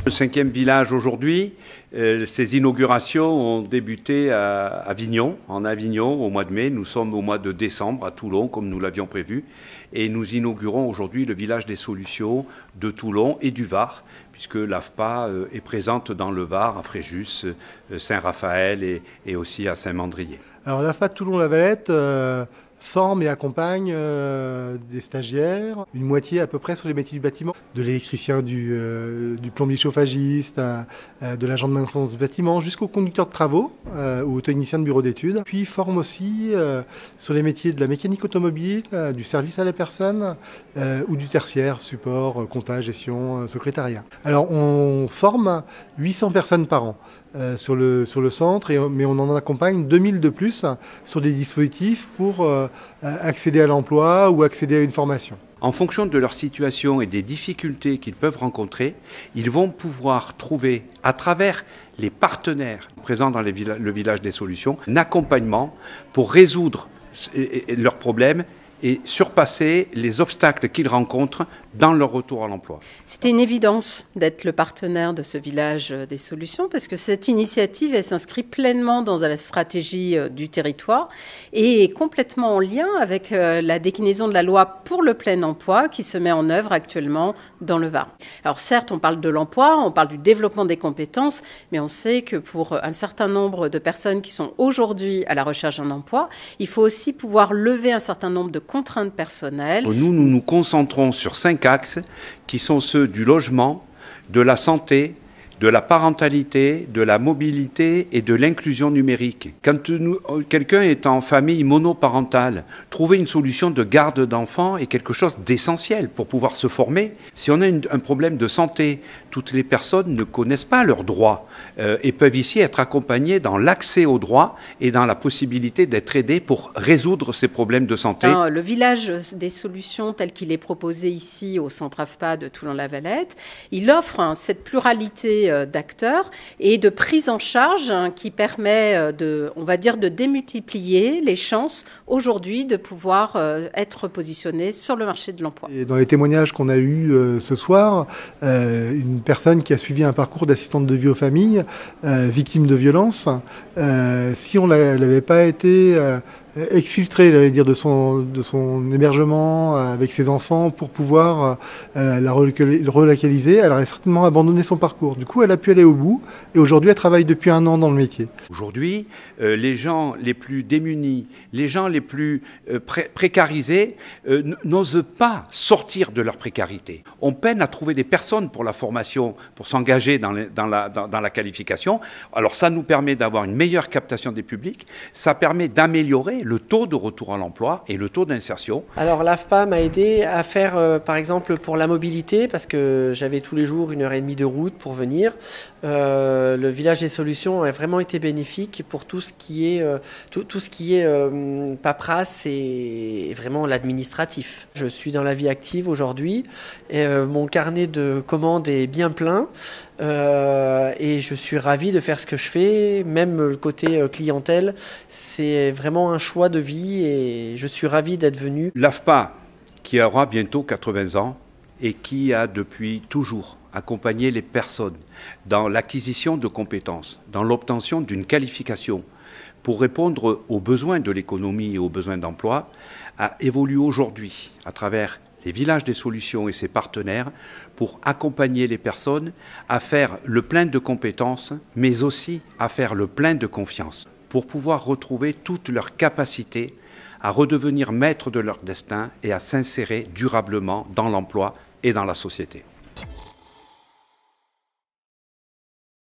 Le 5e village aujourd'hui, ces inaugurations ont débuté à Avignon, en Avignon au mois de mai. Nous sommes au mois de décembre à Toulon, comme nous l'avions prévu. Et nous inaugurons aujourd'hui le village des solutions de Toulon et du Var, puisque l'AFPA est présente dans le Var, à Fréjus, Saint-Raphaël et aussi à Saint-Mandrier. Alors l'AFPA de Toulon-la-Valette forme et accompagne des stagiaires, une moitié à peu près sur les métiers du bâtiment, de l'électricien, du plombier chauffagiste, de l'agent de maintenance du bâtiment, jusqu'au conducteur de travaux ou au technicien de bureau d'études. Puis forme aussi sur les métiers de la mécanique automobile, du service à la personne ou du tertiaire, support, comptage, gestion, secrétariat. Alors on forme 800 personnes par an. Sur le centre, mais on en accompagne 2000 de plus sur des dispositifs pour accéder à l'emploi ou accéder à une formation. En fonction de leur situation et des difficultés qu'ils peuvent rencontrer, ils vont pouvoir trouver, à travers les partenaires présents dans le village des solutions, un accompagnement pour résoudre leurs problèmes et surpasser les obstacles qu'ils rencontrent dans leur retour à l'emploi. C'était une évidence d'être le partenaire de ce village des solutions parce que cette initiative, elle s'inscrit pleinement dans la stratégie du territoire et est complètement en lien avec la déclinaison de la loi pour le plein emploi qui se met en œuvre actuellement dans le Var. Alors certes, on parle de l'emploi, on parle du développement des compétences, mais on sait que pour un certain nombre de personnes qui sont aujourd'hui à la recherche d'un emploi, il faut aussi pouvoir lever un certain nombre de contraintes personnelles. Nous nous concentrons sur 5 axes qui sont ceux du logement, de la santé, de la parentalité, de la mobilité et de l'inclusion numérique. Quand quelqu'un est en famille monoparentale, trouver une solution de garde d'enfants est quelque chose d'essentiel pour pouvoir se former. Si on a un problème de santé, toutes les personnes ne connaissent pas leurs droits et peuvent ici être accompagnées dans l'accès aux droits et dans la possibilité d'être aidées pour résoudre ces problèmes de santé. Alors, le village des solutions tel qu'il est proposé ici au centre AFPA de Toulon-la-Valette, il offre cette pluralité d'acteurs et de prise en charge qui permet de démultiplier les chances aujourd'hui de pouvoir être positionné sur le marché de l'emploi. Et dans les témoignages qu'on a eus ce soir, une personne qui a suivi un parcours d'assistante de vie aux familles, victime de violences, si on n'avait pas été exfiltré, j'allais dire, de son hébergement avec ses enfants pour pouvoir la relocaliser, elle aurait certainement abandonné son parcours. Du coup, elle a pu aller au bout et aujourd'hui, elle travaille depuis 1 an dans le métier. Aujourd'hui, les gens les plus démunis, les gens les plus précarisés n'osent pas sortir de leur précarité. On peine à trouver des personnes pour la formation, pour s'engager dans la qualification. Alors ça nous permet d'avoir une meilleure captation des publics, ça permet d'améliorer le taux de retour à l'emploi et le taux d'insertion. Alors l'AFPA m'a aidé à faire par exemple pour la mobilité parce que j'avais tous les jours 1h30 de route pour venir. Le village des solutions a vraiment été bénéfique pour tout ce qui est paperasse et vraiment l'administratif. Je suis dans la vie active aujourd'hui et mon carnet de commandes est bien plein. Et je suis ravi de faire ce que je fais, même le côté clientèle, c'est vraiment un choix de vie et je suis ravi d'être venu. L'AFPA, qui aura bientôt 80 ans et qui a depuis toujours accompagné les personnes dans l'acquisition de compétences, dans l'obtention d'une qualification pour répondre aux besoins de l'économie et aux besoins d'emploi, a évolué aujourd'hui à travers les villages des solutions et ses partenaires pour accompagner les personnes à faire le plein de compétences, mais aussi à faire le plein de confiance, pour pouvoir retrouver toute leur capacité à redevenir maîtres de leur destin et à s'insérer durablement dans l'emploi et dans la société.